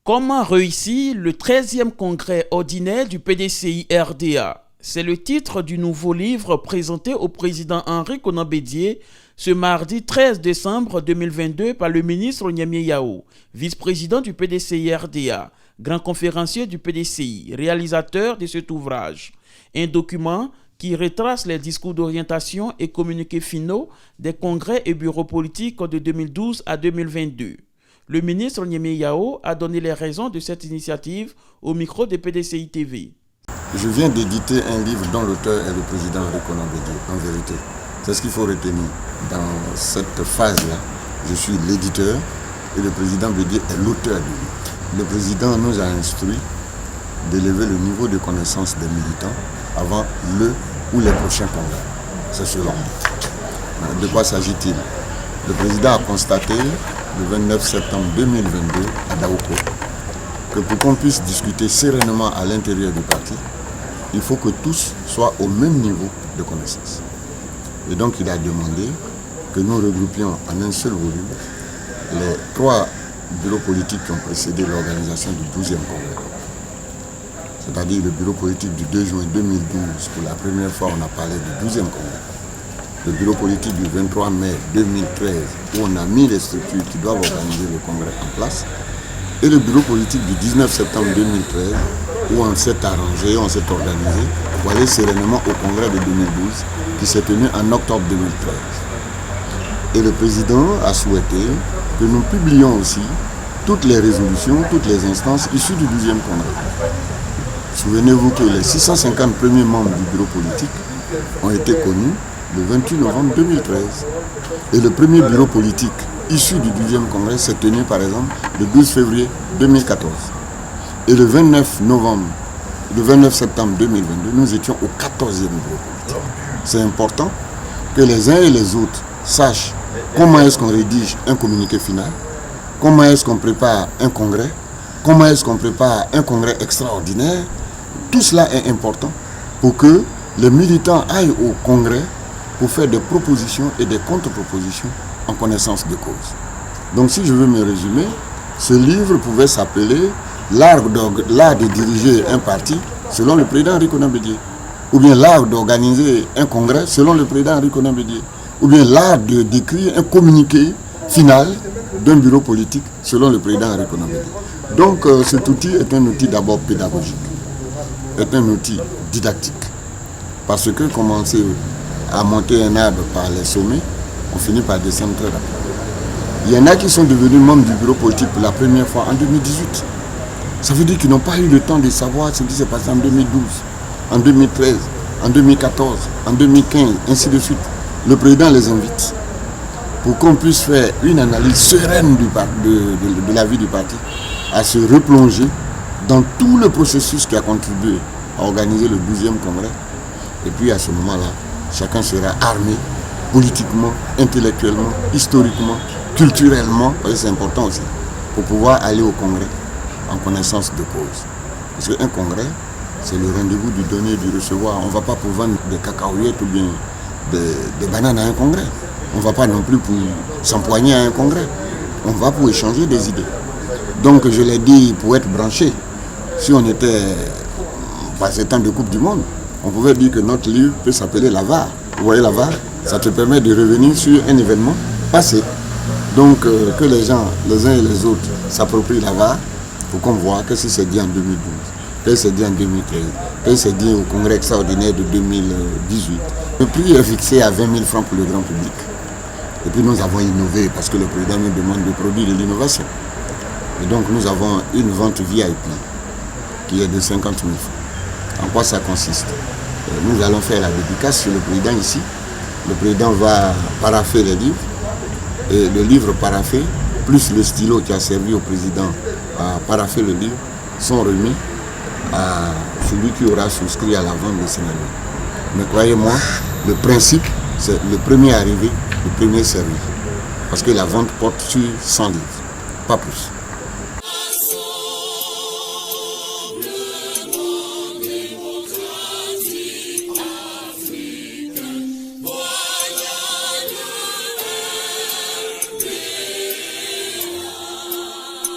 Comment réussir le 13e congrès ordinaire du PDCI-RDA? C'est le titre du nouveau livre présenté au président Henri Konan Bédié ce mardi 13 décembre 2022 par le ministre Niamey Yao, vice-président du PDCI-RDA, grand conférencier du PDCI, réalisateur de cet ouvrage. Un document qui retrace les discours d'orientation et communiqués finaux des congrès et bureaux politiques de 2012 à 2022. Le ministre Niamey Yao a donné les raisons de cette initiative au micro de PDCI TV. Je viens d'éditer un livre dont l'auteur est le président Henri Konan Bédié, en vérité. C'est ce qu'il faut retenir. Dans cette phase-là, je suis l'éditeur et le président Bédié est l'auteur du livre. Le président nous a instruit d'élever le niveau de connaissance des militants avant le ou les prochains congrès. C'est selon. De quoi s'agit-il? Le président a constaté le 29 septembre 2022 à Daouko que pour qu'on puisse discuter sereinement à l'intérieur du parti, il faut que tous soient au même niveau de connaissance. Et donc il a demandé que nous regroupions en un seul volume les 3 bureaux politiques qui ont précédé l'organisation du 12e congrès. C'est-à-dire le bureau politique du 2 juin 2012, pour la première fois on a parlé du 12e congrès. Le bureau politique du 23 mai 2013, où on a mis les structures qui doivent organiser le congrès en place. Et le bureau politique du 19 septembre 2013, où on s'est arrangé, on s'est organisé pour aller sereinement au congrès de 2012, qui s'est tenu en octobre 2013. Et le président a souhaité que nous publions aussi toutes les résolutions, toutes les instances issues du 12e congrès. Souvenez-vous que les 650 premiers membres du bureau politique ont été connus le 28 novembre 2013. Et le premier bureau politique issu du 12e congrès s'est tenu par exemple le 12 février 2014. Et le 29 septembre 2022, nous étions au 14e bureau politique. C'est important que les uns et les autres sachent comment est-ce qu'on rédige un communiqué final, comment est-ce qu'on prépare un congrès, comment est-ce qu'on prépare un congrès extraordinaire. Tout cela est important pour que les militants aillent au congrès pour faire des propositions et des contre-propositions en connaissance de cause. Donc si je veux me résumer, ce livre pouvait s'appeler l'art de diriger un parti selon le président Henri Konan Bédié, ou bien l'art d'organiser un congrès selon le président Henri Konan Bédié, ou bien l'art de d'écrire un communiqué final d'un bureau politique selon le président Henri Konan Bédié. Donc cet outil est un outil d'abord pédagogique, est un outil didactique, parce que commencer à monter un arbre par les sommets, on finit par descendre très rapidement. Il y en a qui sont devenus membres du bureau politique pour la première fois en 2018. Ça veut dire qu'ils n'ont pas eu le temps de savoir ce qui s'est passé en 2012, en 2013, en 2014, en 2015, ainsi de suite. Le président les invite pour qu'on puisse faire une analyse sereine de la vie du parti, à se replonger dans tout le processus qui a contribué à organiser le 12e congrès. Et puis à ce moment-là, chacun sera armé politiquement, intellectuellement, historiquement, culturellement, c'est important aussi, pour pouvoir aller au congrès en connaissance de cause. Parce qu'un congrès, c'est le rendez-vous du donner et du recevoir. On ne va pas pour vendre des cacahuètes ou bien des bananes à un congrès. On ne va pas non plus pour s'empoigner à un congrès. On va pour échanger des idées. Donc je l'ai dit, pour être branché, si on était par ces temps de Coupe du Monde, on pouvait dire que notre livre peut s'appeler la VAR. Vous voyez la VAR? Ça te permet de revenir sur un événement passé. Donc que les gens, les uns et les autres, s'approprient la VAR pour qu'on voit qu'est-ce qui s'est dit en 2012, qu'est-ce qui s'est dit en 2013, qu'est-ce qui s'est dit au congrès extraordinaire de 2018. Le prix est fixé à 20 000 francs pour le grand public. Et puis nous avons innové parce que le président nous demande de produire de l'innovation. Et donc nous avons une vente VIP qui est de 50 000 francs. En quoi ça consiste? Nous allons faire la dédicace sur le président ici. Le président va parapher les livres. Et le livre paraphé, plus le stylo qui a servi au président à parapher le livre, sont remis à celui qui aura souscrit à la vente des scénarios. Mais croyez-moi, le principe, c'est le premier arrivé, le premier servi. Parce que la vente porte sur 100 livres, pas plus.